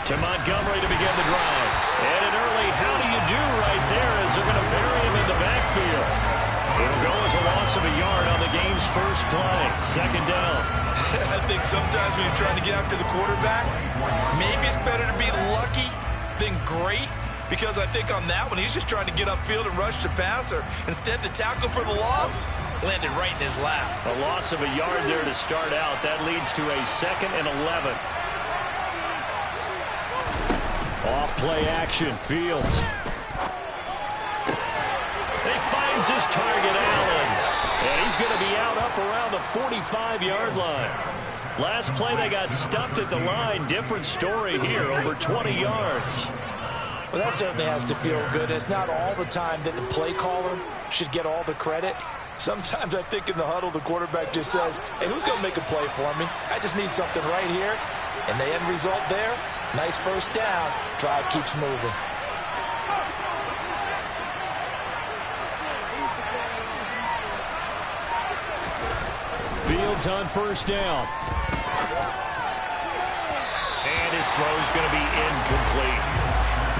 To Montgomery to begin the drive. And an early how do you do right there as they're going to bury him in the backfield. It'll go as a loss of a yard on the game's first play. Second down. I think sometimes when you're trying to get after the quarterback, maybe it's better to be lucky than great. Because I think on that one, he's just trying to get upfield and rush the passer. Instead, the tackle for the loss landed right in his lap. A loss of a yard there to start out. That leads to a 2nd and 11. Off play action. Fields. He finds his target, Allen. And he's going to be out up around the 45-yard line. Last play, they got stuffed at the line. Different story here, over 20 yards. Well, that certainly has to feel good. It's not all the time that the play caller should get all the credit. Sometimes I think in the huddle, the quarterback just says, hey, who's going to make a play for me? I just need something right here. And the end result there, nice first down. Drive keeps moving. Fields on first down. And his throw's going to be incomplete.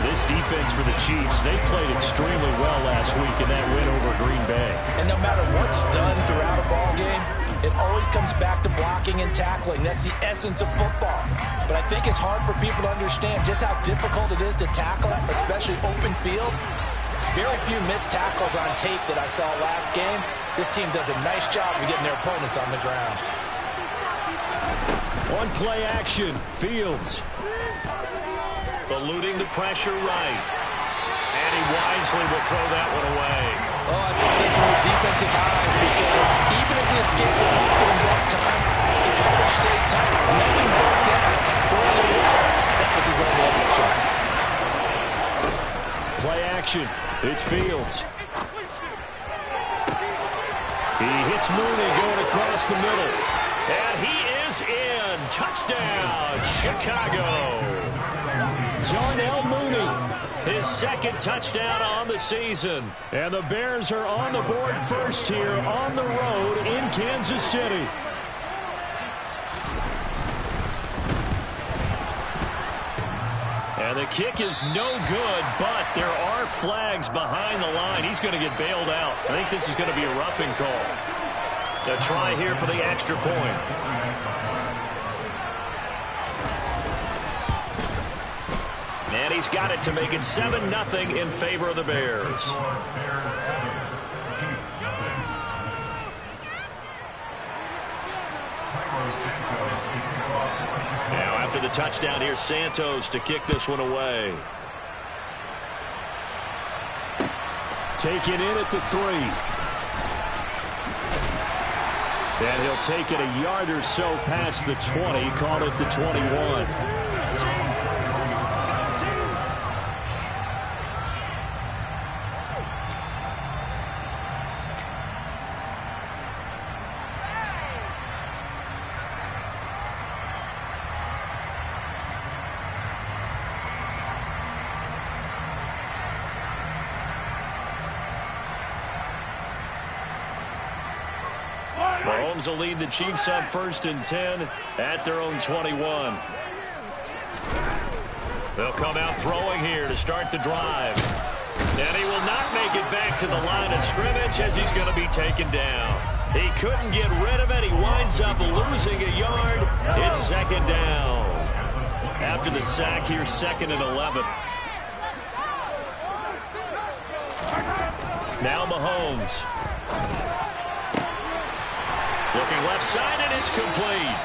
This defense for the Chiefs, they played extremely well last week in that win over Green Bay. And no matter what's done throughout a ball game, it always comes back to blocking and tackling. That's the essence of football. But I think it's hard for people to understand just how difficult it is to tackle, especially open field. Very few missed tackles on tape that I saw last game. This team does a nice job of getting their opponents on the ground. One play action, Fields. Eluding the pressure right. And he wisely will throw that one away. Oh, I saw this with defensive eyes because even as he escaped the pocket in that time, the coverage stayed tight. Nothing broke down. Throwing it away. That was his only option. Play action. It's Fields. He hits Mooney going across the middle. And he is in. Touchdown, Chicago. Darnell Mooney, his 2nd touchdown on the season. And the Bears are on the board first here on the road in Kansas City. And the kick is no good, but there are flags behind the line. He's going to get bailed out. I think this is going to be a roughing call. A try here for the extra point. And he's got it to make it 7-0 in favor of the Bears. Now after the touchdown, here's Santos to kick this one away. Taken in at the 3. And he'll take it a yard or so past the 20, call it the 21. Mahomes will lead the Chiefs on 1st and 10 at their own 21. They'll come out throwing here to start the drive. And he will not make it back to the line of scrimmage as he's going to be taken down. He couldn't get rid of it. He winds up losing a yard. It's 2nd down. After the sack, here's 2nd and 11. Now Mahomes. Looking left side, and it's complete.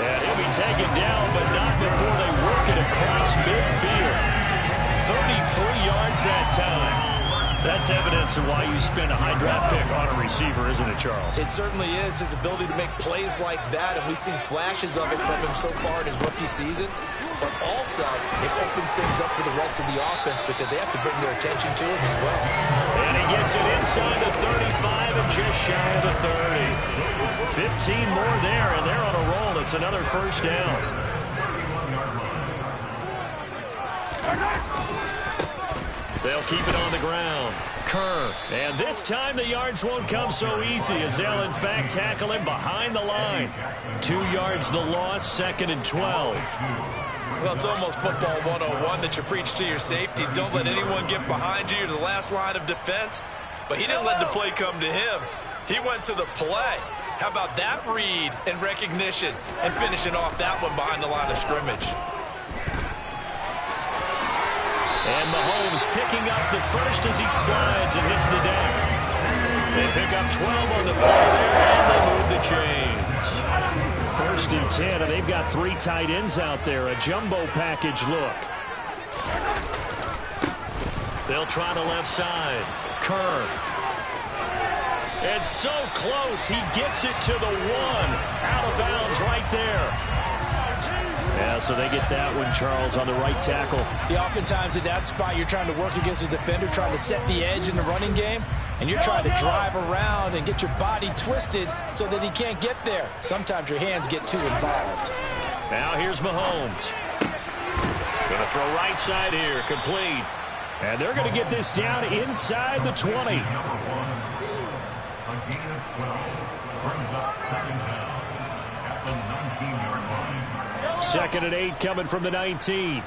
And he'll be taken down, but not before they work it across midfield. 33 yards that time. That's evidence of why you spend a high draft pick on a receiver, isn't it, Charles? It certainly is, his ability to make plays like that, and we've seen flashes of it from him so far in his rookie season. But also, it opens things up for the rest of the offense because they have to bring their attention to him as well. And he gets it inside the 35 and just shy of the 30. 15 more there, and they're on a roll. It's another first down. They'll keep it on the ground. Kerr. And this time the yards won't come so easy as they'll, in fact, tackle him behind the line. 2 yards the loss, 2nd and 12. Well, it's almost football 101 that you preach to your safeties. Don't let anyone get behind you. You're the last line of defense. But he didn't let the play come to him. He went to the play. How about that read and recognition and finishing off that one behind the line of scrimmage? And Mahomes picking up the first as he slides and hits the deck. They pick up 12 on the play there, and they move the chains. 1st and 10, and they've got 3 tight ends out there. A jumbo package look. They'll try the left side. Kerr. It's so close. He gets it to the 1. Out of bounds right there. Yeah, so they get that one, Charles, on the right tackle. Yeah, oftentimes at that spot, you're trying to work against a defender, trying to set the edge in the running game, and you're trying to drive around and get your body twisted so that he can't get there. Sometimes your hands get too involved. Now here's Mahomes. Going to throw right side here, complete. And they're going to get this down inside the 20. 2nd and 8 coming from the 19.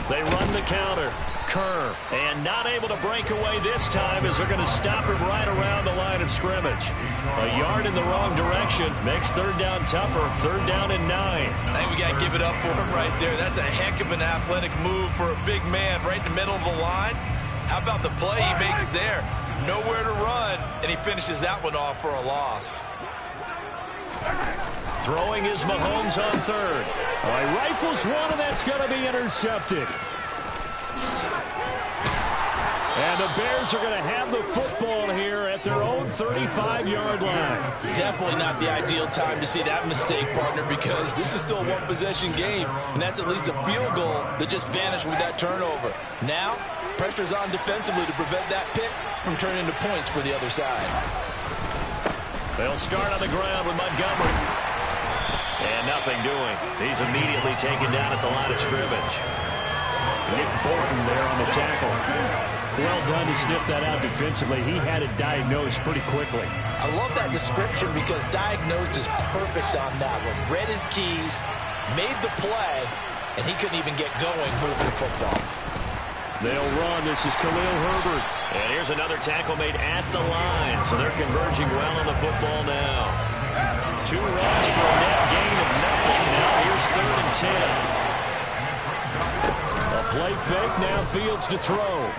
They run the counter. Kerr. And not able to break away this time as they're going to stop him right around the line of scrimmage. A yard in the wrong direction makes 3rd down tougher. 3rd down and 9. I think we got to give it up for him right there. That's a heck of an athletic move for a big man right in the middle of the line. How about the play he makes there? Nowhere to run, and he finishes that one off for a loss. Throwing is Mahomes on 3rd. He rifles one, and that's going to be intercepted. And the Bears are going to have the football here at their own 35-yard line. Definitely not the ideal time to see that mistake, partner, because this is still a one-possession game, and that's at least a field goal that just vanished with that turnover. Now, pressure's on defensively to prevent that pick from turning into points for the other side. They'll start on the ground with Montgomery. And nothing doing. He's immediately taken down at the line of scrimmage. Nick Bolton there on the tackle. Well done to sniff that out defensively. He had it diagnosed pretty quickly. I love that description because diagnosed is perfect on that one. Read his keys, made the play, and he couldn't even get going moving the football. They'll run. This is Khalil Herbert. And here's another tackle made at the line. So they're converging well on the football now. 2 runs for a net gain of nothing. Now here's 3rd and 10. A play fake. Now Fields to throw.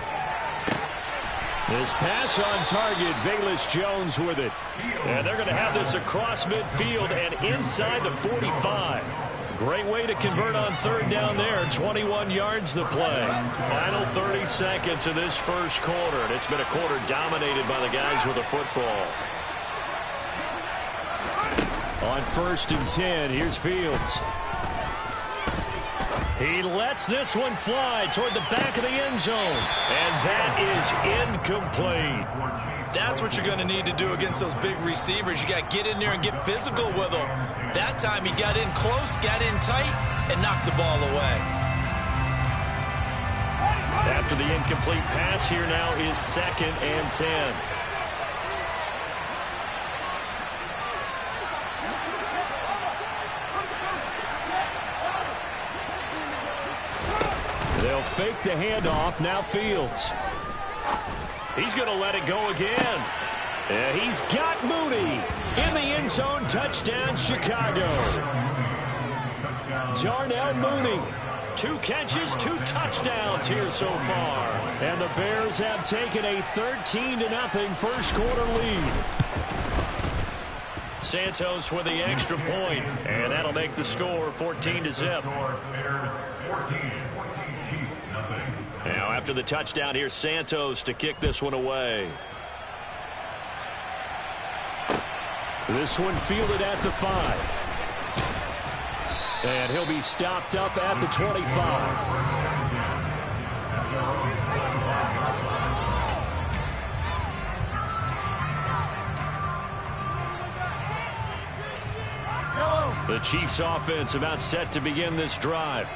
His pass on target. Velus Jones with it. And they're going to have this across midfield and inside the 45. Great way to convert on 3rd down there. 21 yards the play. Final 30 seconds of this first quarter. And it's been a quarter dominated by the guys with the football. On 1st and 10, here's Fields. He lets this one fly toward the back of the end zone. And that is incomplete. That's what you're going to need to do against those big receivers. You got to get in there and get physical with them. That time he got in close, got in tight, and knocked the ball away. After the incomplete pass, here now is 2nd and 10. They'll fake the handoff. Now Fields. He's going to let it go again. And he's got Mooney in the end zone. Touchdown, Chicago. Darnell Mooney. 2 catches, 2 touchdowns here so far. And the Bears have taken a 13-0 first quarter lead. Santos with the extra point, and that'll make the score 14-0. Now after the touchdown, here's Santos to kick this one away. This one fielded at the 5. And he'll be stopped up at the 25. The Chiefs offense about set to begin this drive.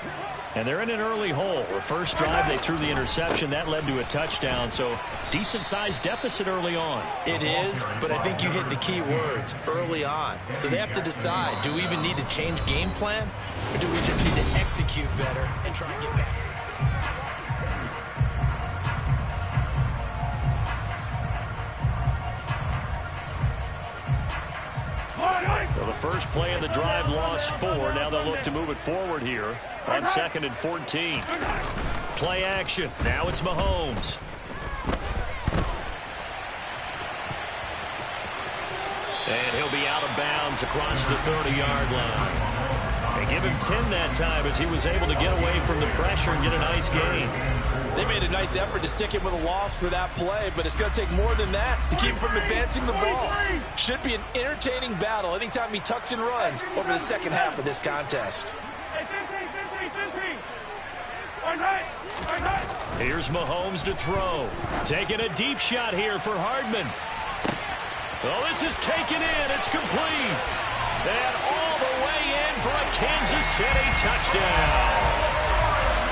And they're in an early hole. The first drive, they threw the interception. That led to a touchdown, so decent-sized deficit early on. It is, but I think you hit the key words, early on. So they have to decide, do we even need to change game plan, or do we just need to execute better and try and get back? So the first play of the drive lost 4. Now they'll look to move it forward here on 2nd and 14. Play action. Now it's Mahomes. And he'll be out of bounds across the 30-yard line. They give him 10 that time as he was able to get away from the pressure and get a nice gain. They made a nice effort to stick him with a loss for that play, but it's going to take more than that to keep him from advancing the ball. Should be an entertaining battle anytime he tucks and runs over the second half of this contest. Here's Mahomes to throw. Taking a deep shot here for Hardman. Well, this is taken in. It's complete. And all the way in for a Kansas City touchdown.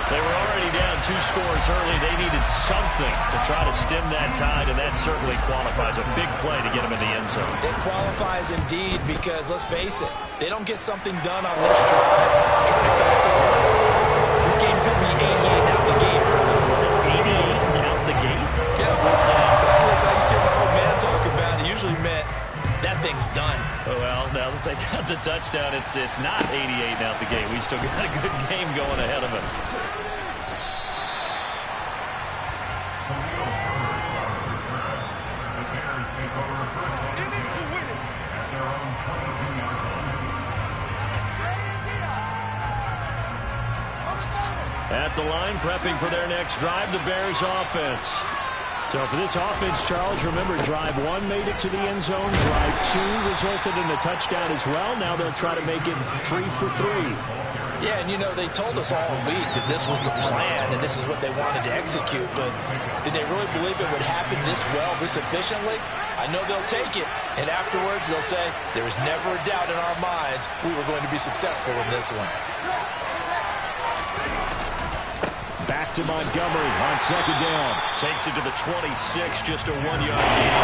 They were already down 2 scores early. They needed something to try to stem that tide, and that certainly qualifies. A big play to get them in the end zone. It qualifies indeed because, let's face it, they don't get something done on this drive. Turn it back over. This game could be 88 out the gate. 88 out the gate? Yeah, what's that? Listen, I used to hear my old man talk about it. Usually meant that thing's done. Well, now that they got the touchdown, it's not 88 out the gate. We still got a good game going ahead of us. At the line, prepping for their next drive, the Bears offense. So for this offense, Charles, remember, drive 1 made it to the end zone. Drive 2 resulted in a touchdown as well. Now they'll try to make it 3 for 3. Yeah, and you know, they told us all week that this was the plan and this is what they wanted to execute, but did they really believe it would happen this well, this efficiently? I know they'll take it, and afterwards they'll say, there was never a doubt in our minds we were going to be successful in this one. Back to Montgomery on 2nd down. Takes it to the 26, just a 1-yard gain.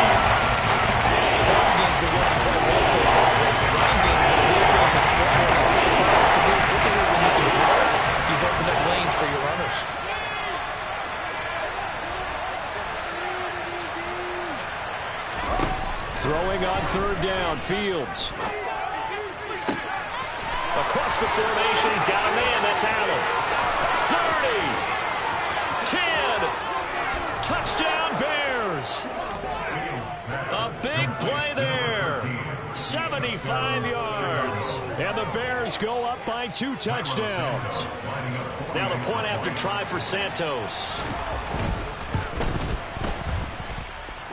The passing game's been working quite well so far. The running game's been a little bit of a struggle. It's a surprise to me. Typically, when you can throw, you've opened up lanes for your runners. Throwing on 3rd down, Fields. Across the formation, he's got a man. That's Allen. 30. 10. Touchdown, Bears. A big play there. 75 yards. And the Bears go up by 2 touchdowns. Now the point after try for Santos.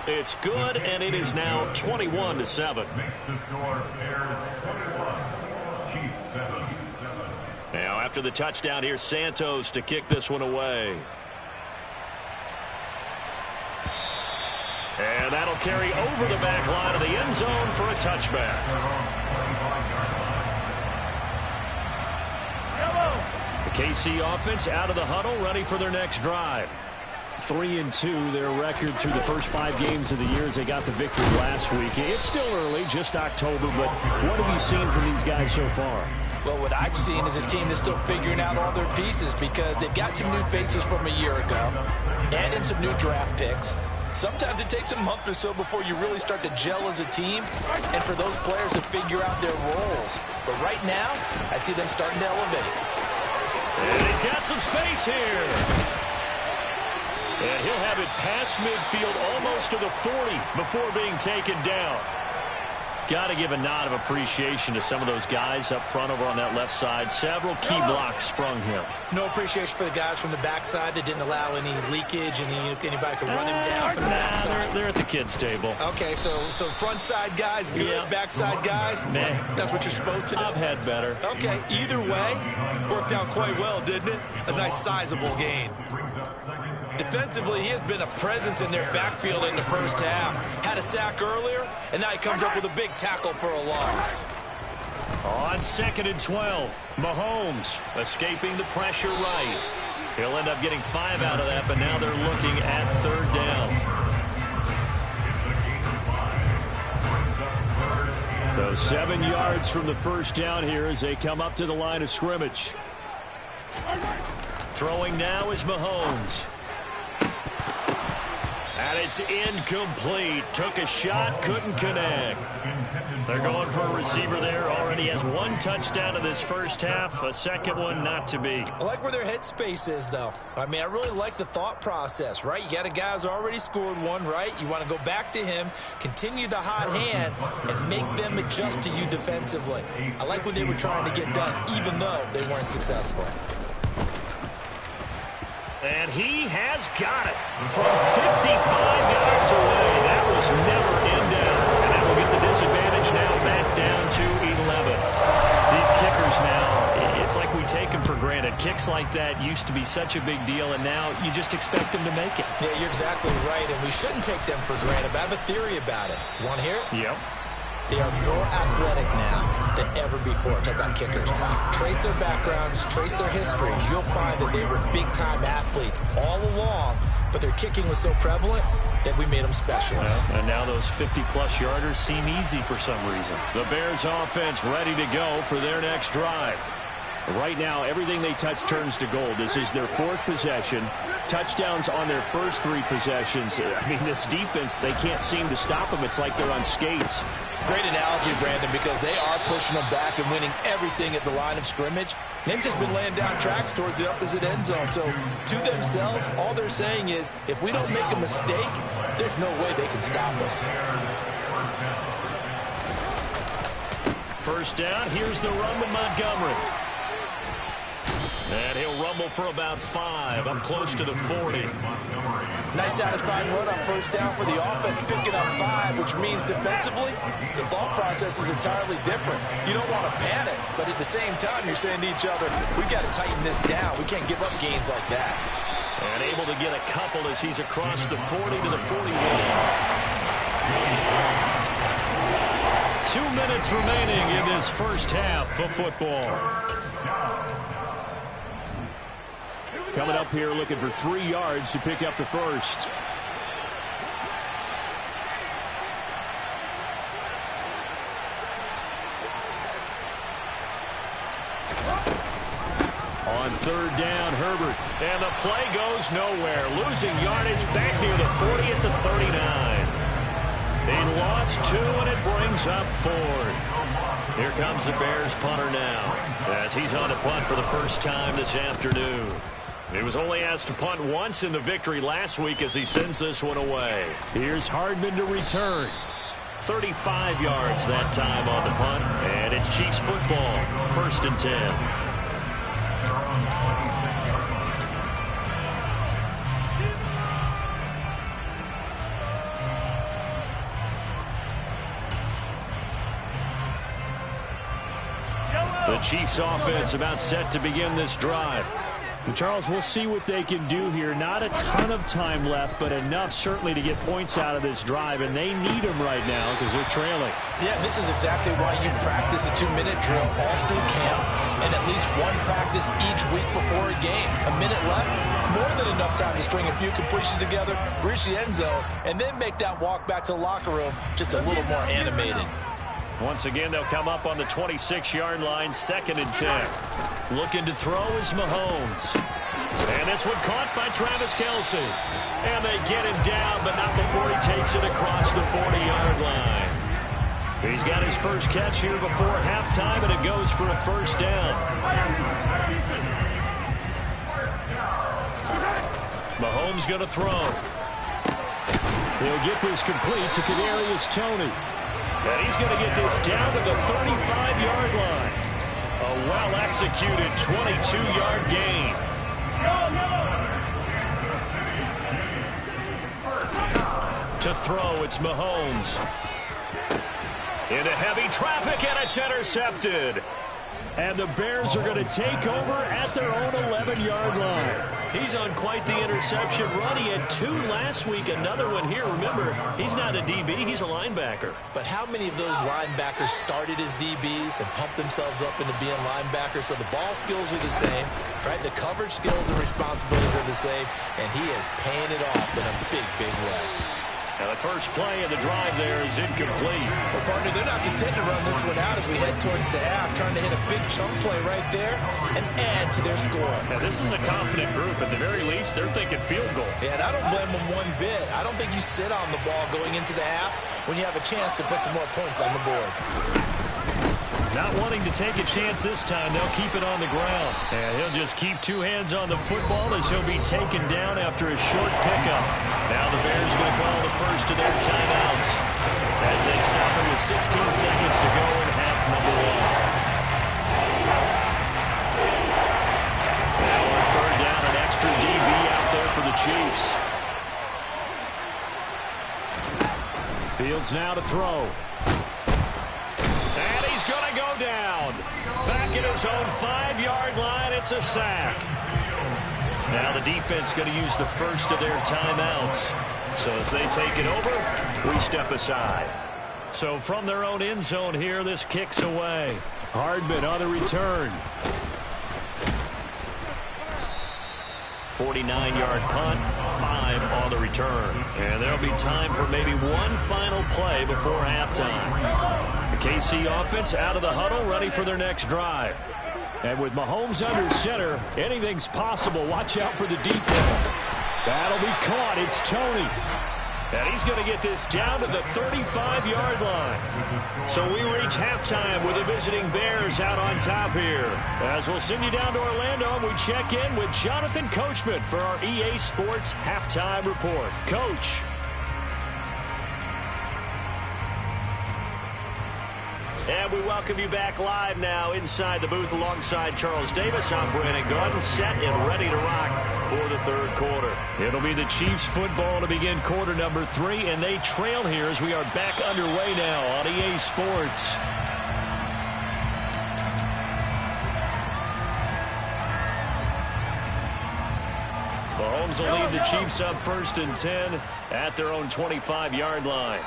It's good, and it is now 21-7. Now after the touchdown, here's Santos to kick this one away. And that'll carry over the back line of the end zone for a touchback. The KC offense out of the huddle, ready for their next drive. 3-2, their record through the first 5 games of the year as they got the victory last week. It's still early, just October, but what have you seen from these guys so far? Well, what I've seen is a team that's still figuring out all their pieces because they've got some new faces from a year ago, add in some new draft picks. Sometimes it takes a month or so before you really start to gel as a team and for those players to figure out their roles. But right now, I see them starting to elevate. And he's got some space here. And he'll have it past midfield almost to the 40 before being taken down. Got to give a nod of appreciation to some of those guys up front over on that left side. Several key blocks sprung him. No appreciation for the guys from the backside that didn't allow any leakage, anybody could run him down from the backside. They're at the kids' table. Okay, so front side guys good, yeah. Backside guys, that's what you're supposed to do. I've had better. Okay, either way, worked out quite well, didn't it? A nice sizable gain. Defensively, he has been a presence in their backfield in the first half. Had a sack earlier, and now he comes up with a big tackle for a loss. On 2nd and 12, Mahomes escaping the pressure right. He'll end up getting 5 out of that, but now they're looking at 3rd down. So 7 yards from the first down here as they come up to the line of scrimmage. Throwing now is Mahomes. And it's incomplete. Took a shot, couldn't connect. They're going for a receiver there. Already has 1 touchdown in this first half. A second one not to be. I like where their headspace is, though. I mean, I really like the thought process, right? You got a guy who's already scored 1, right? You want to go back to him, continue the hot hand, and make them adjust to you defensively. I like what they were trying to get done, even though they weren't successful. And he has got it from 55 yards away. That was never in down. And that will get the disadvantage now back down to 11. These kickers now, it's like we take them for granted. Kicks like that used to be such a big deal, and now you just expect them to make it. Yeah, you're exactly right, and we shouldn't take them for granted. But I have a theory about it. You want to hear it? Yep. They are more athletic now than ever before. Talk about kickers. Trace their backgrounds, trace their histories. You'll find that they were big-time athletes all along, but their kicking was so prevalent that we made them specialists. Well, and now those 50-plus yarders seem easy for some reason. The Bears offense ready to go for their next drive. Right now, everything they touch turns to gold. This is their 4th possession. Touchdowns on their first 3 possessions. I mean, this defense, they can't seem to stop them. It's like they're on skates. Great analogy, Brandon, because they are pushing them back and winning everything at the line of scrimmage. They've just been laying down tracks towards the opposite end zone. So, to themselves, all they're saying is, if we don't make a mistake, there's no way they can stop us. First down, here's the run with Montgomery. And he'll rumble for about 5. I'm close to the 40. Nice satisfying run on first down for the offense, picking up 5, which means defensively, the thought process is entirely different. You don't want to panic, but at the same time, you're saying to each other, we've got to tighten this down. We can't give up gains like that. And able to get a couple as he's across the 40 to the 41. 2 minutes remaining in this first half of football. Coming up here looking for 3 yards to pick up the first. On 3rd down, Herbert. And the play goes nowhere. Losing yardage back near the 40 at the 39. They lost 2, and it brings up 4th. Here comes the Bears punter now as he's on a punt for the first time this afternoon. He was only asked to punt once in the victory last week as he sends this one away. Here's Hardman to return. 35 yards that time on the punt, and it's Chiefs football. 1st and 10. The Chiefs offense about set to begin this drive. And Charles, we'll see what they can do here. Not a ton of time left, but enough certainly to get points out of this drive, and they need them right now because they're trailing. Yeah, this is exactly why you practice a 2-minute drill all through camp and at least 1 practice each week before a game. A minute left, more than enough time to string a few completions together, reach the end zone, and then make that walk back to the locker room just a little more animated. Once again, they'll come up on the 26-yard line, 2nd and 10. Looking to throw is Mahomes. And this one caught by Travis Kelce. And they get him down, but not before he takes it across the 40-yard line. He's got his first catch here before halftime, and it goes for a first down. Mahomes going to throw. He'll get this complete to Kadarius Toney. And he's going to get this down to the 35-yard line. A well-executed 22-yard gain. To throw, it's Mahomes. Into heavy traffic, and it's intercepted. And the Bears are going to take over at their own 11-yard line. He's on quite the interception run. He had 2 last week, another one here. Remember, he's not a DB, he's a linebacker. But how many of those linebackers started as DBs and pumped themselves up into being linebackers? So the ball skills are the same, right? The coverage skills and responsibilities are the same, and he is paying it off in a big, big way. Now the first play of the drive there is incomplete. Well, partner, they're not content to run this one out as we head towards the half, trying to hit a big chunk play right there and add to their score. Now this is a confident group. At the very least, they're thinking field goal. Yeah, and I don't blame them one bit. I don't think you sit on the ball going into the half when you have a chance to put some more points on the board. Not wanting to take a chance this time, they'll keep it on the ground. And he'll just keep 2 hands on the football as he'll be taken down after a short pickup. Now the Bears going to call the first of their timeouts as they stop it with 16 seconds to go in half number 1. Now on 3rd down, an extra DB out there for the Chiefs. Fields now to throw. And he's going to go down. Back at his own 5-yard line, it's a sack. Now the defense going to use the first of their timeouts. So as they take it over, we step aside. So from their own end zone here, this kicks away. Hardman on the return. 49-yard punt, 5 on the return. And there'll be time for maybe one final play before halftime. The KC offense out of the huddle, ready for their next drive. And with Mahomes under center, anything's possible. Watch out for the deep ball. That'll be caught. It's Tony. And he's going to get this down to the 35-yard line. So we reach halftime with the visiting Bears out on top here. As we'll send you down to Orlando, we check in with Jonathan Coachman for our EA Sports Halftime Report. Coach. And we welcome you back live now inside the booth alongside Charles Davis. I'm Brandon Gordon, set and ready to rock for the 3rd quarter. It'll be the Chiefs football to begin quarter number 3, and they trail here as we are back underway now on EA Sports. Mahomes will lead the Chiefs up 1st and 10 at their own 25-yard line.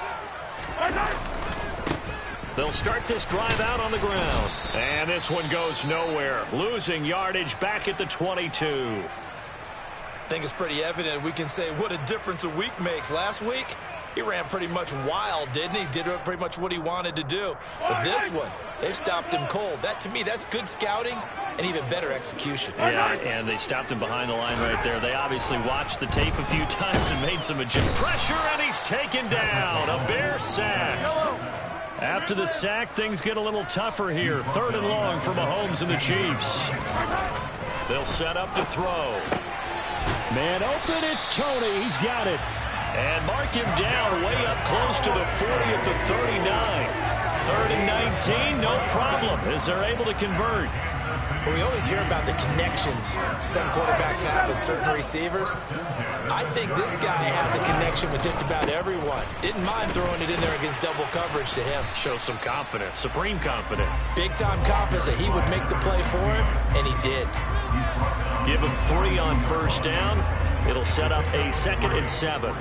They'll start this drive out on the ground. And this one goes nowhere. Losing yardage back at the 22. I think it's pretty evident we can say what a difference a week makes. Last week, he ran pretty much wild, didn't he? Did pretty much what he wanted to do. But this one, they've stopped him cold. That, to me, that's good scouting and even better execution. Yeah, and they stopped him behind the line right there. They obviously watched the tape a few times and made some adjustments. Pressure, and he's taken down. A Bear sack. After the sack, things get a little tougher here. 3rd and long for Mahomes and the Chiefs. They'll set up to throw. Man open, it's Tony. He's got it. And mark him down way up close to the 40 at the 39. 3rd and 19, no problem, as they're able to convert. Well, we always hear about the connections some quarterbacks have with certain receivers. I think this guy has a connection with just about everyone. Didn't mind throwing it in there against double coverage to him. Shows some confidence, supreme confidence. Big-time confidence that he would make the play for him, and he did. Give him 3 on 1st down. It'll set up a 2nd and 7.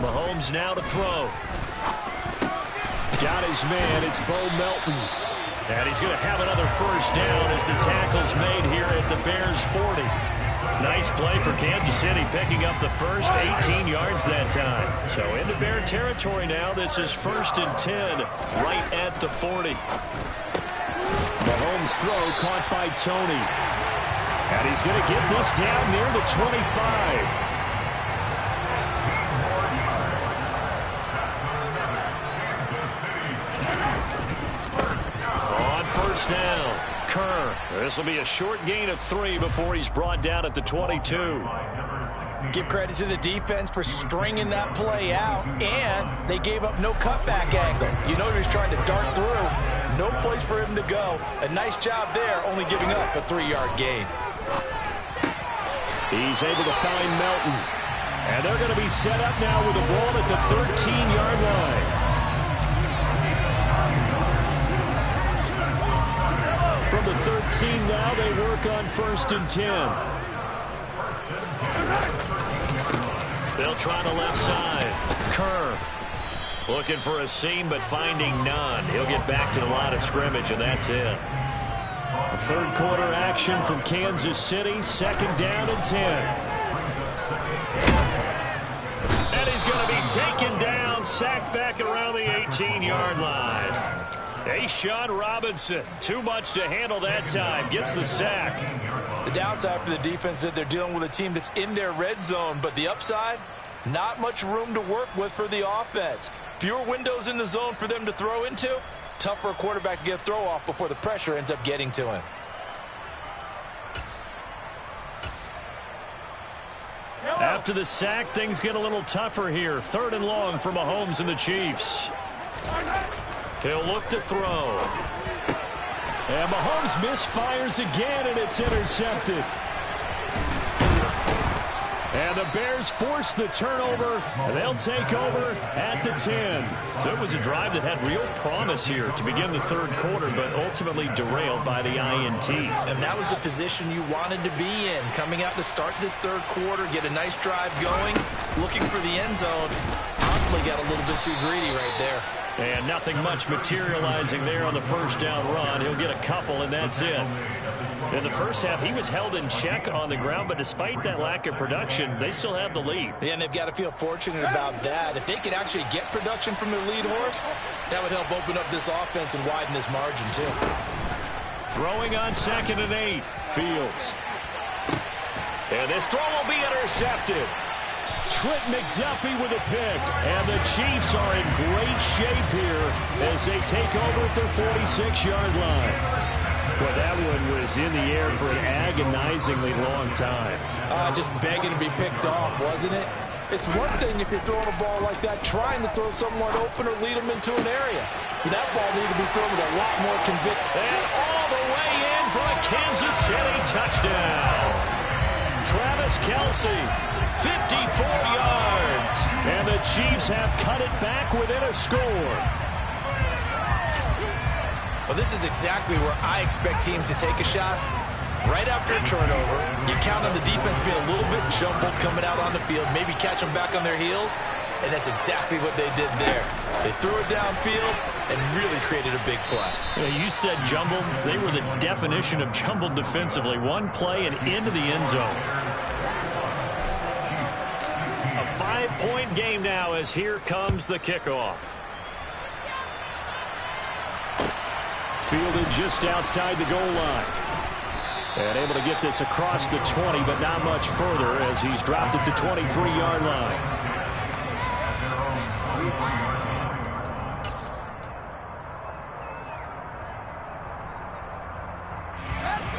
Mahomes now to throw. Got his man. It's Bo Melton. And he's going to have another 1st down as the tackle's made here at the Bears 40. Nice play for Kansas City, picking up the first 18 yards that time. So into Bear territory now. This is 1st and 10 right at the 40. Mahomes' throw caught by Tony. And he's going to get this down near the 25. Down. Kerr. This will be a short gain of 3 before he's brought down at the 22. Give credit to the defense for stringing that play out, and they gave up no cutback angle. You know he was trying to dart through. No place for him to go. A nice job there, only giving up a 3-yard gain. He's able to find Melton. And they're going to be set up now with the ball at the 13-yard line. the 13 now. They work on 1st and 10. They'll try the left side. Kerr looking for a seam, but finding none. He'll get back to the line of scrimmage, and that's it. The third quarter action from Kansas City. 2nd down and 10. And he's going to be taken down, sacked back around the 18-yard line. A'Shawn Robinson, too much to handle that time, gets the sack. The downside for the defense is that they're dealing with a team that's in their red zone, but the upside, not much room to work with for the offense. Fewer windows in the zone for them to throw into. Tough for a quarterback to get a throw off before the pressure ends up getting to him. After the sack, things get a little tougher here. 3rd and long for Mahomes and the Chiefs. He'll look to throw. And Mahomes misfires again, and it's intercepted. And the Bears force the turnover, and they'll take over at the 10. So it was a drive that had real promise here to begin the third quarter, but ultimately derailed by the INT. And that was the position you wanted to be in. Coming out to start this third quarter, get a nice drive going, looking for the end zone. Possibly got a little bit too greedy right there. And nothing much materializing there on the first down run. He'll get a couple, and that's it. In the first half, he was held in check on the ground, but despite that lack of production, they still have the lead. Yeah, and they've got to feel fortunate about that. If they could actually get production from their lead horse, that would help open up this offense and widen this margin, too. Throwing on 2nd and 8. Fields. And this throw will be intercepted. Trent McDuffie with a pick. And the Chiefs are in great shape here as they take over at their 46-yard line. Well, that one was in the air for an agonizingly long time. Just begging to be picked off, wasn't it? It's one thing if you're throwing a ball like that, trying to throw someone open or lead them into an area. But that ball needed to be thrown with a lot more conviction. And all the way in for a Kansas City touchdown. Travis Kelce, 54 yards. And the Chiefs have cut it back within a score. Well, this is exactly where I expect teams to take a shot. Right after a turnover, you count on the defense being a little bit jumbled coming out on the field, maybe catch them back on their heels, and that's exactly what they did there. They threw it downfield and really created a big play. Yeah, you said jumbled. They were the definition of jumbled defensively. One play and into the end zone. A 5-point game now as here comes the kickoff. Fielded just outside the goal line. And able to get this across the 20, but not much further as he's dropped at the 23-yard line.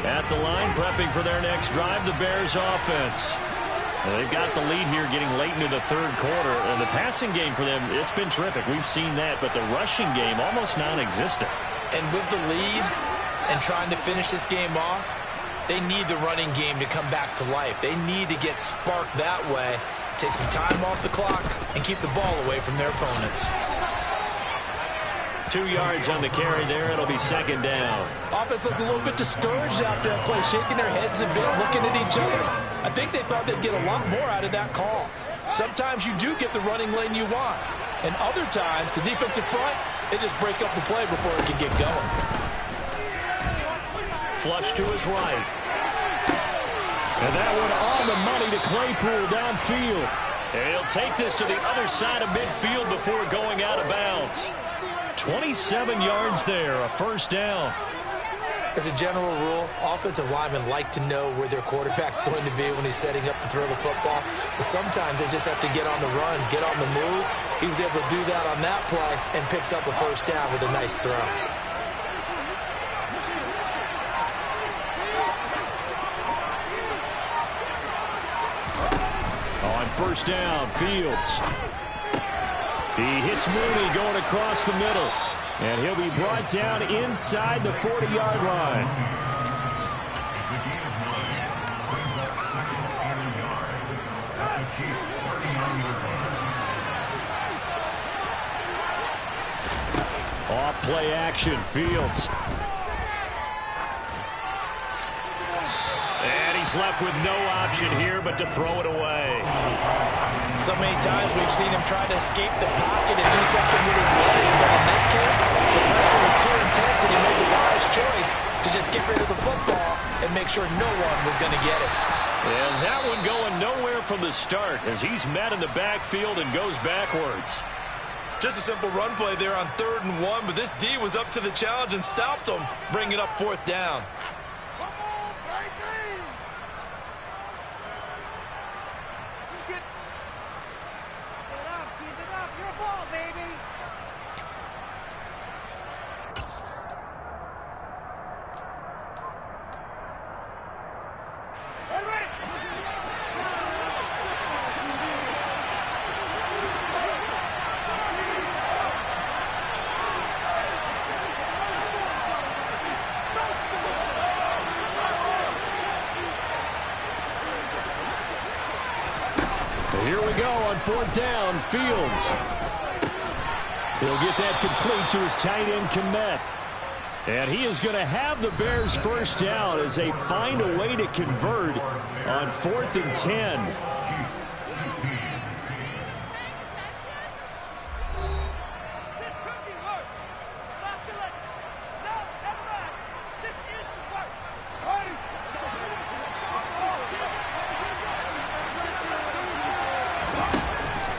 At the line, prepping for their next drive, the Bears offense. And they've got the lead here getting late into the third quarter. And the passing game for them, it's been terrific. We've seen that, but the rushing game almost non-existent. And with the lead and trying to finish this game off, they need the running game to come back to life. They need to get sparked that way, take some time off the clock, and keep the ball away from their opponents. 2 yards on the carry there. It'll be 2nd down. Offense looked a little bit discouraged after that play, shaking their heads a bit, looking at each other. I think they thought they'd get a lot more out of that call. Sometimes you do get the running lane you want, and other times the defensive front, they just break up the play before it can get going. Flush to his right. And that one on the money to Claypool downfield. And he'll take this to the other side of midfield before going out of bounds. 27 yards there, a 1st down. As a general rule, offensive linemen like to know where their quarterback's going to be when he's setting up to throw the football. But sometimes they just have to get on the run, get on the move. He was able to do that on that play and picks up a 1st down with a nice throw. On 1st down, Fields. He hits Mooney going across the middle. And he'll be brought down inside the 40-yard line. Off play action, Fields. He's left with no option here but to throw it away. So many times we've seen him try to escape the pocket and do something with his legs, but in this case, the pressure was too intense and he made the wise choice to just get rid of the football and make sure no one was going to get it. And that one going nowhere from the start as he's met in the backfield and goes backwards. Just a simple run play there on 3rd and 1, but this D was up to the challenge and stopped him, bringing up 4th down. Here we go on 4th down. Fields. He'll get that complete to his tight end, Kmet. And he is going to have the Bears first down as they find a way to convert on 4th and 10.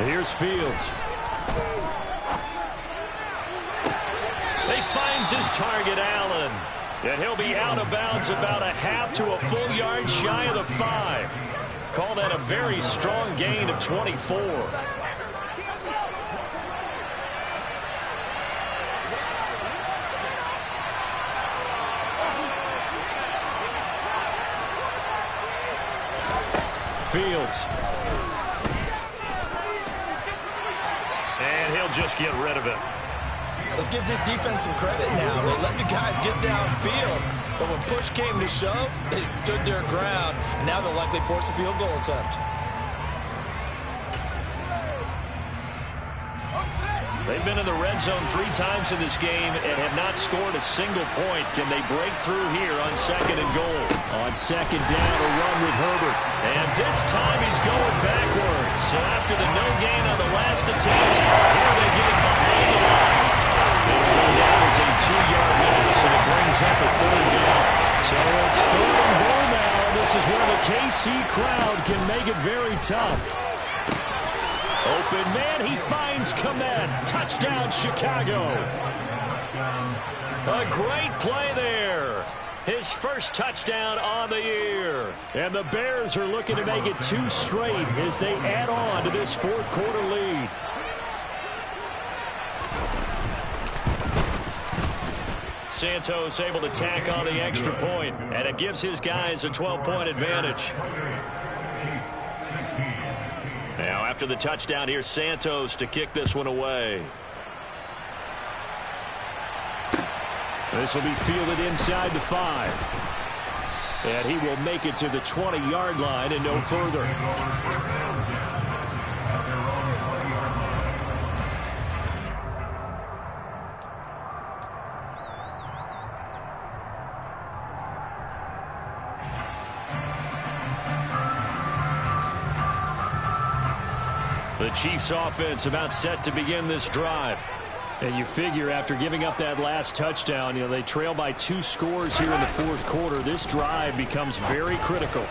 Here's Fields. He finds his target, Allen. And he'll be out of bounds about a half to a full yard shy of the 5. Call that a very strong gain of 24. Fields. And he'll just get rid of it. Let's give this defense some credit now. They let the guys get downfield, but when push came to shove, they stood their ground, and now they'll likely force a field goal attempt. They've been in the red zone 3 times in this game and have not scored a single point. Can they break through here on 2nd and goal? On 2nd down, a run with Herbert. And this time he's going backwards. So after the no gain on the last attempt, here they get it behind the line. It'll go down as a 2-yard loss, and it brings up a 3rd down. So it's 3rd and goal now. This is where the KC crowd can make it very tough. Open man, he finds Kmet. Touchdown, Chicago. A great play there. His first touchdown on the year. And the Bears are looking to make it 2 straight as they add on to this 4th quarter lead. Santos able to tack on the extra point, and it gives his guys a 12-point advantage. Now, after the touchdown, here's Santos to kick this one away. This will be fielded inside the 5. And he will make it to the 20-yard line and no further. The Chiefs offense about set to begin this drive. And you figure after giving up that last touchdown, they trail by 2 scores here in the 4th quarter. This drive becomes very critical.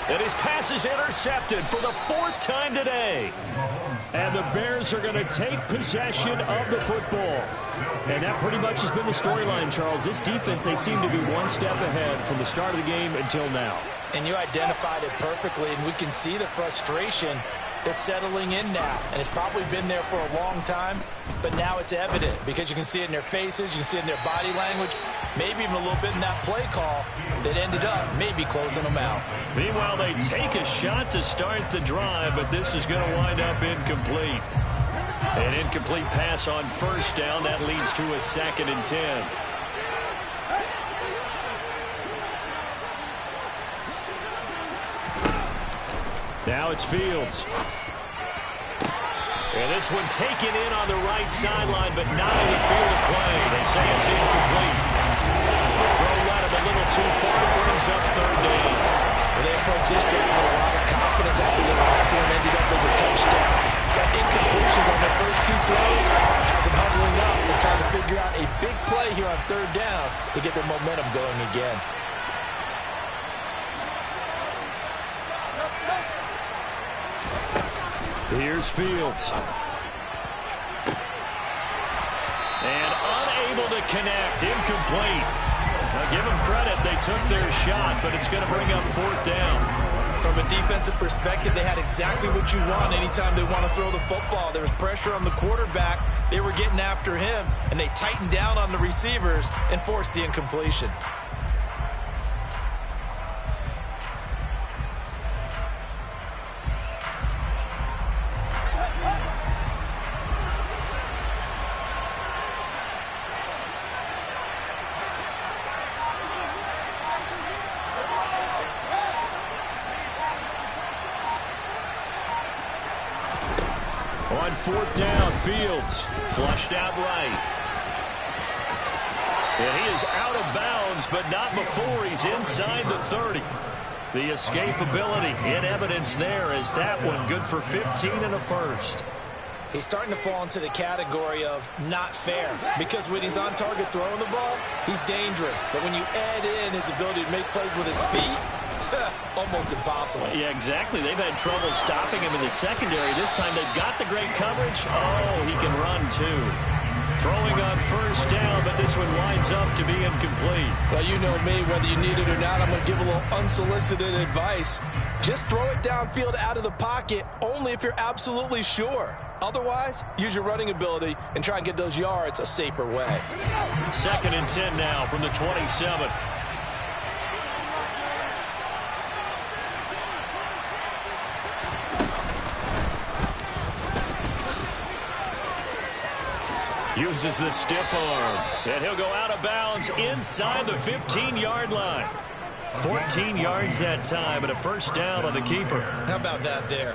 And his pass is intercepted for the 4th time today. And the Bears are going to take possession of the football. And that pretty much has been the storyline, Charles. This defense, they seem to be 1 step ahead from the start of the game until now. And you identified it perfectly, and we can see the frustration that's settling in now. And it's probably been there for a long time, but now it's evident because you can see it in their faces, you can see it in their body language, maybe even a little bit in that play call that ended up maybe closing them out. Meanwhile, they take a shot to start the drive, but this is going to wind up incomplete. An incomplete pass on 1st down. That leads to a 2nd and 10. Now it's Fields. And this one taken in on the right sideline, but not in the field of play. They say it's incomplete. The throw led him a little too far. Brings up 3rd down. approached this drive with a lot of confidence after the last one ended up as a touchdown. But incompletions on their first two throws has them huddling up and trying to figure out a big play here on third down to get their momentum going again. Here's Fields. And unable to connect. Incomplete. Now give them credit. They took their shot, but it's going to bring up fourth down. From a defensive perspective, they had exactly what you want anytime they want to throw the football. There was pressure on the quarterback. They were getting after him, and they tightened down on the receivers and forced the incompletion. On fourth down, Fields flushed out right. And he is out of bounds, but not before he's inside the 30. The escapability in evidence there as that one good for 15 and a first. He's starting to fall into the category of not fair, because when he's on target throwing the ball, he's dangerous. But when you add in his ability to make plays with his feet, almost impossible. Yeah, exactly. They've had trouble stopping him in the secondary. This time they've got the great coverage. Oh, he can run too. Throwing on first down, but this one winds up to be incomplete. Well, you know me, whether you need it or not, I'm going to give a little unsolicited advice. Just throw it downfield out of the pocket, only if you're absolutely sure. Otherwise, use your running ability and try and get those yards a safer way. 2nd and 10 now from the 27. Uses the stiff arm, and he'll go out of bounds inside the 15-yard line. 14 yards that time, and a first down on the keeper. How about that there?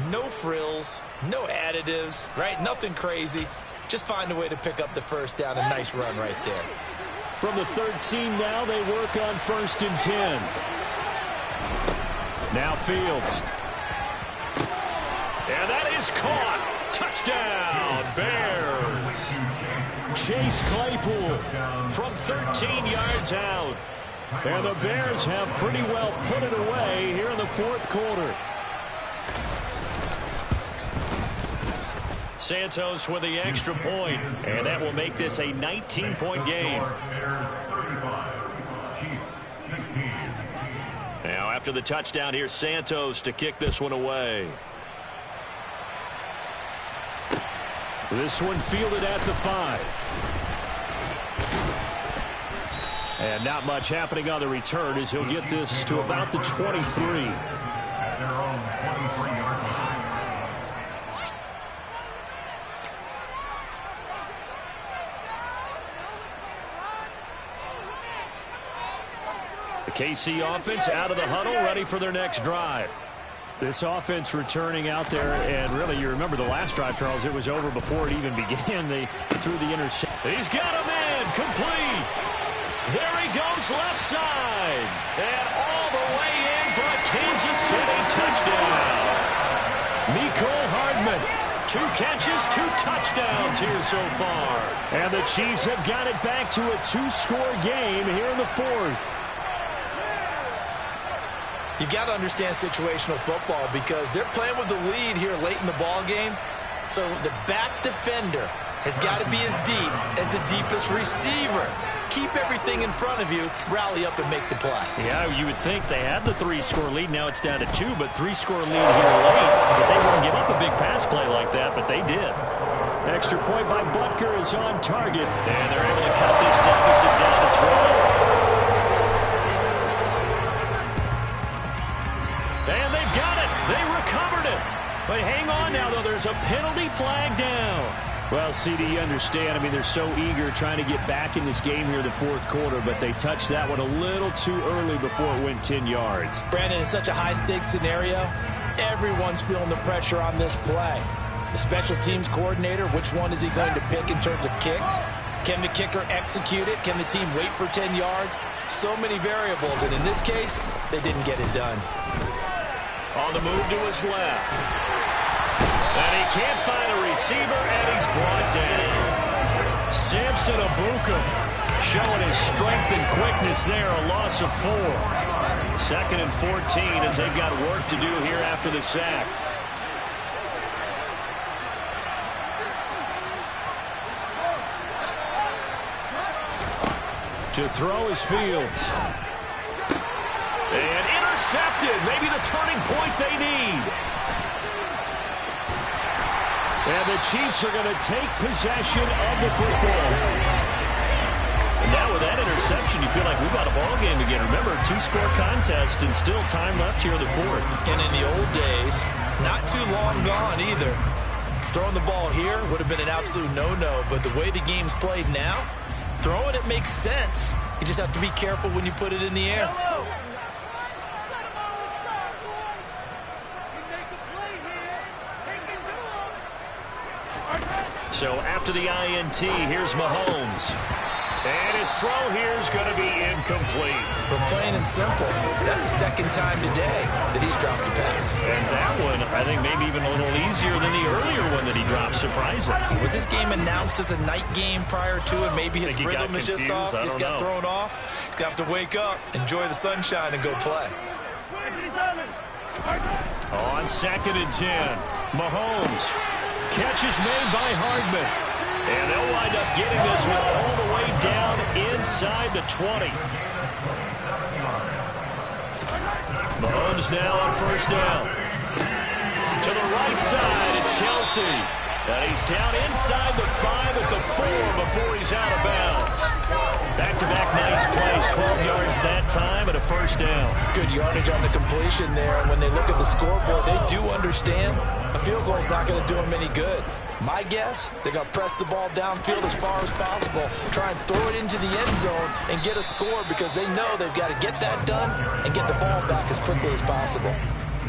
No frills, no additives, right? Nothing crazy. Just find a way to pick up the first down. A nice run right there. From the 13 now, they work on 1st and 10. Now Fields. And that is caught. Touchdown, Bears. Chase Claypool from 13 yards out. And the Bears have pretty well put it away here in the fourth quarter. Santos with the extra point, and that will make this a 19-point game. Now after the touchdown, here's Santos to kick this one away. This one fielded at the 5. And not much happening on the return as he'll get this to about the 23. The KC offense out of the huddle, ready for their next drive. This offense returning out there, and really, you remember the last drive, Charles, it was over before it even began. They threw the interception. He's got him in, complete. There he goes, left side. And all the way in for a Kansas City touchdown. Mecole Hardman, 2 catches, 2 touchdowns here so far. And the Chiefs have got it back to a 2-score game here in the 4th. You've got to understand situational football because they're playing with the lead here late in the ball game. So the back defender has got to be as deep as the deepest receiver. Keep everything in front of you, rally up and make the play. Yeah, you would think they had the 3-score lead. Now it's down to 2, but 3-score lead here late. But they wouldn't give up a big pass play like that, but they did. Extra point by Butker is on target. And they're able to cut this deficit down to 12. And they've got it. They recovered it. But hang on now, though. There's a penalty flag down. Well, CD, you understand. I mean, they're so eager trying to get back in this game here in the fourth quarter, but they touched that one a little too early before it went 10 yards. Brandon, in such a high-stakes scenario, everyone's feeling the pressure on this play. The special teams coordinator, which one is he going to pick in terms of kicks? Can the kicker execute it? Can the team wait for 10 yards? So many variables, and in this case, they didn't get it done. On the move to his left. And he can't find a receiver, and he's brought down. Samson Abuka showing his strength and quickness there, a loss of 4. 2nd and 14 as they've got work to do here after the sack. To throw is Fields. And intercepted. Maybe the turning point they need. And the Chiefs are going to take possession of the football. And now with that interception, you feel like we've got a ball game again. Remember, 2-score contest and still time left here in the 4th. And in the old days, not too long gone either. Throwing the ball here would have been an absolute no-no, but the way the game's played now, throwing it makes sense. You just have to be careful when you put it in the air. So after the INT, here's Mahomes. And his throw here is going to be incomplete. But plain and simple, that's the 2nd time today that he's dropped a pass. And that one, I think maybe even a little easier than the earlier one that he dropped, surprising. Was this game announced as a night game prior to it? Maybe his rhythm is just off. He's got thrown off. He's going to have to wake up, enjoy the sunshine, and go play. On 2nd and 10, Mahomes. Catch is made by Hardman. And they'll wind up getting this one all the way down inside the 20. Mahomes now on 1st down. To the right side, it's Kelsey. And he's down inside the 5 at the 4 before he's out of bounds. Back-to-back nice plays, 12 yards that time and a 1st down. Good yardage on the completion there. And when they look at the scoreboard, they do understand a field goal is not going to do them any good. My guess, they're going to press the ball downfield as far as possible, try and throw it into the end zone and get a score because they know they've got to get that done and get the ball back as quickly as possible.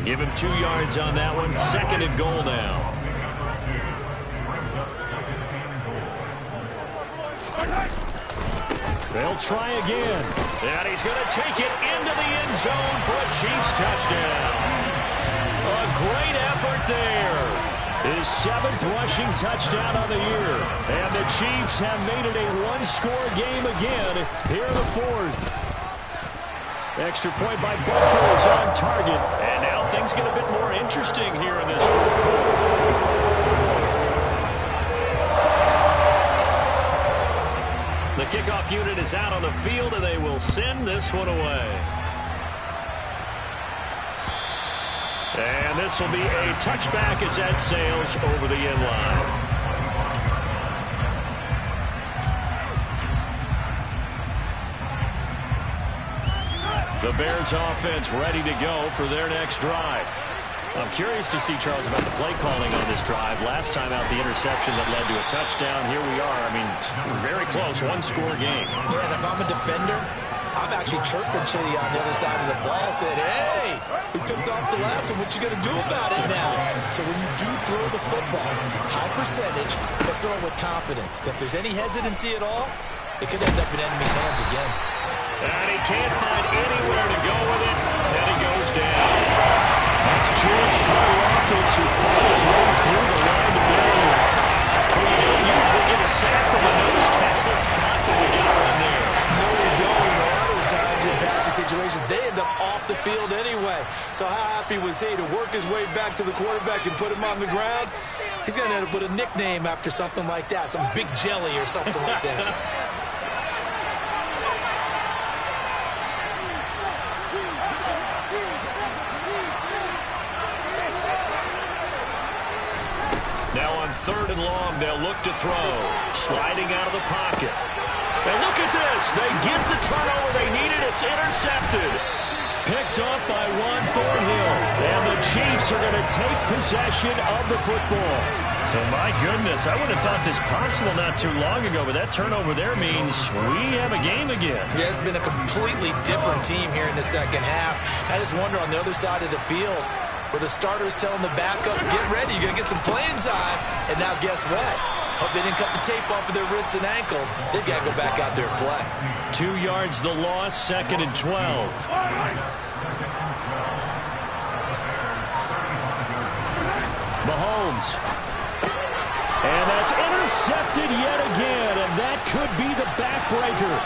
Give him 2 yards on that one. 2nd and goal now. They'll try again. And he's going to take it into the end zone for a Chiefs touchdown. A great effort there. His 7th rushing touchdown of the year. And the Chiefs have made it a 1-score game again here in the 4th. Extra point by Butker is on target. And now things get a bit more interesting here in this 4th quarter. The kickoff unit is out on the field, and they will send this one away. And this will be a touchback as that sails over the end line. The Bears offense ready to go for their next drive. I'm curious to see, Charles, about the play calling on this drive. Last time out, the interception that led to a touchdown. Here we are. I mean, very close, 1-score game. Yeah, and if I'm a defender, I'm actually chirping Chili on the other side of the ball. I said, hey, we picked off the last one. What you going to do about it now? So when you do throw the football, high percentage, but throw it with confidence. If there's any hesitancy at all, it could end up in enemy's hands again. And he can't find anywhere to go with it, and he goes down. That's George Karlaftis who fought his way through the line to barrier. Well, you don't usually get a sack from a nose tackle spot, but we got one there. No, we don't. A lot of the times in passing situations, they end up off the field anyway. So how happy was he to work his way back to the quarterback and put him on the ground? He's going to end up with a nickname after something like that, some Big Jelly or something like that. Now on 3rd and long, they'll look to throw. Sliding out of the pocket. And look at this. They get the turnover they needed. It's intercepted. Picked up by Juan Thornhill. And the Chiefs are going to take possession of the football. So, my goodness, I would have thought this possible not too long ago, but that turnover there means we have a game again. Yeah, it's been a completely different team here in the 2nd half. I just wonder on the other side of the field, where the starters telling the backups, get ready, you're going to get some playing time. And now guess what? Hope they didn't cut the tape off of their wrists and ankles. They've got to go back out there and play. 2 yards the loss, 2nd and 12. Mahomes. And that's intercepted yet again, and that could be the backbreaker.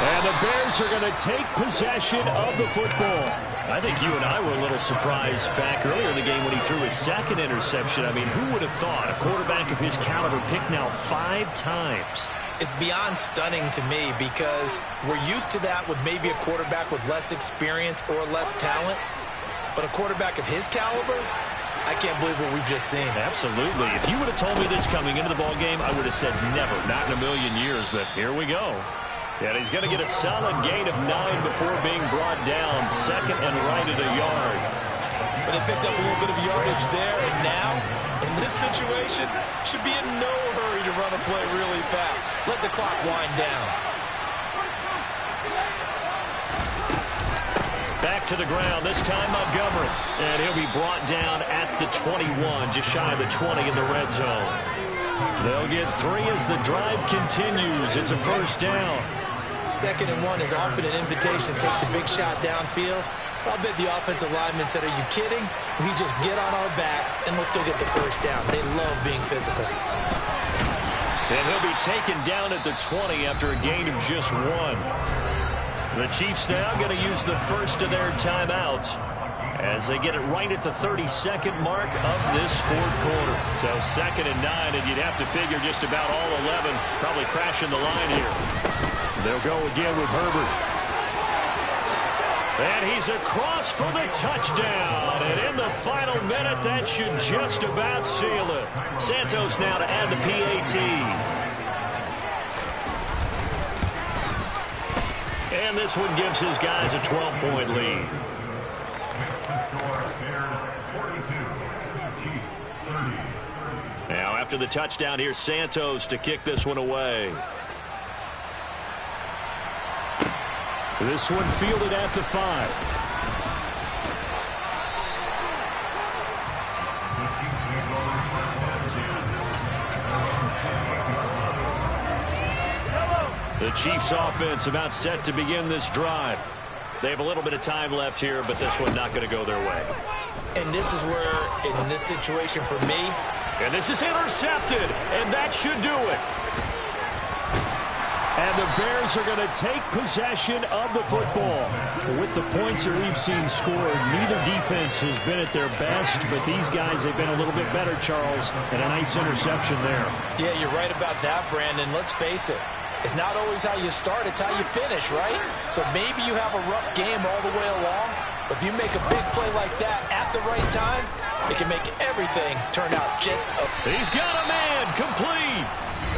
And the Bears are going to take possession of the football. I think you and I were a little surprised back earlier in the game when he threw his 2nd interception. I mean, who would have thought a quarterback of his caliber picked now 5 times? It's beyond stunning to me because we're used to that with maybe a quarterback with less experience or less talent. But a quarterback of his caliber, I can't believe what we've just seen. Absolutely. If you would have told me this coming into the ball game, I would have said never, not in a million years. But here we go. And he's going to get a solid gain of 9 before being brought down. 2nd and right at a yard. But they picked up a little bit of yardage there. And now, in this situation, should be in no hurry to run a play really fast. Let the clock wind down. Back to the ground, this time Montgomery. And he'll be brought down at the 21, just shy of the 20 in the red zone. They'll get 3 as the drive continues. It's a 1st down. 2nd and 1 is often an invitation to take the big shot downfield. I'll bet the offensive lineman said, are you kidding? We just get on our backs and let's go get the 1st down. They love being physical. And he'll be taken down at the 20 after a gain of just 1. The Chiefs now going to use the first of their timeouts as they get it right at the 32nd mark of this 4th quarter. So 2nd and 9, and you'd have to figure just about all 11 probably crashing the line here. They'll go again with Herbert. And he's across for the touchdown. And in the final minute, that should just about seal it. Santos now to add the PAT. And this one gives his guys a 12-point lead. Now after the touchdown, here's Santos to kick this one away. This one fielded at the 5. The Chiefs offense about set to begin this drive. They have a little bit of time left here, but this one not going to go their way. And this is where, in this situation for me, and this is intercepted, and that should do it. And the Bears are going to take possession of the football. With the points that we've seen scored, neither defense has been at their best, but these guys have been a little bit better, Charles, and a nice interception there. Yeah, you're right about that, Brandon. Let's face it. It's not always how you start, it's how you finish, right? So maybe you have a rough game all the way along, but if you make a big play like that at the right time, it can make everything turn out just a... He's got a man, complete.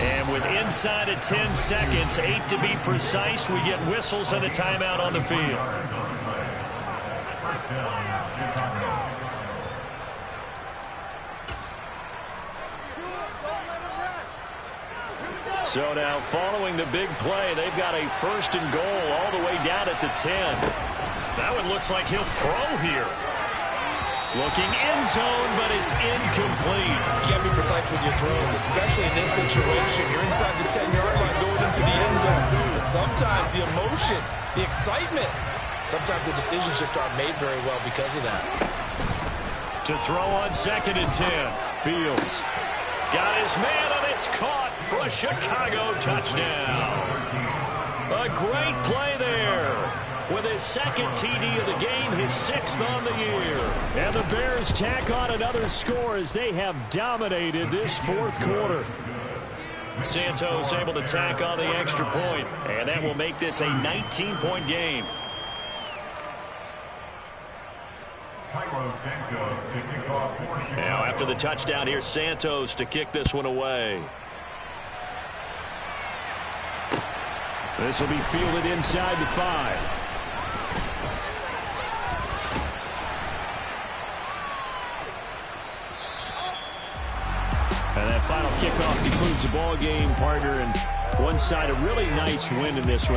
And with inside of 10 seconds, 8 to be precise, we get whistles and a timeout on the field. So now, following the big play, they've got a 1st and goal all the way down at the 10. That one looks like he'll throw here. Looking end zone, but it's incomplete. You can't be precise with your throws, especially in this situation. You're inside the 10-yard line going into the end zone. But sometimes the emotion, the excitement, sometimes the decisions just aren't made very well because of that. To throw on 2nd and 10. Fields got his man, and it's caught for a Chicago touchdown. A great play there. With his 2nd TD of the game, his 6th on the year. And the Bears tack on another score as they have dominated this 4th quarter. Santos able to tack on the extra point, and that will make this a 19-point game. Now after the touchdown, here's Santos to kick this one away. This will be fielded inside the 5. And that final kickoff concludes the ball game, partner, and one side a really nice win in this one.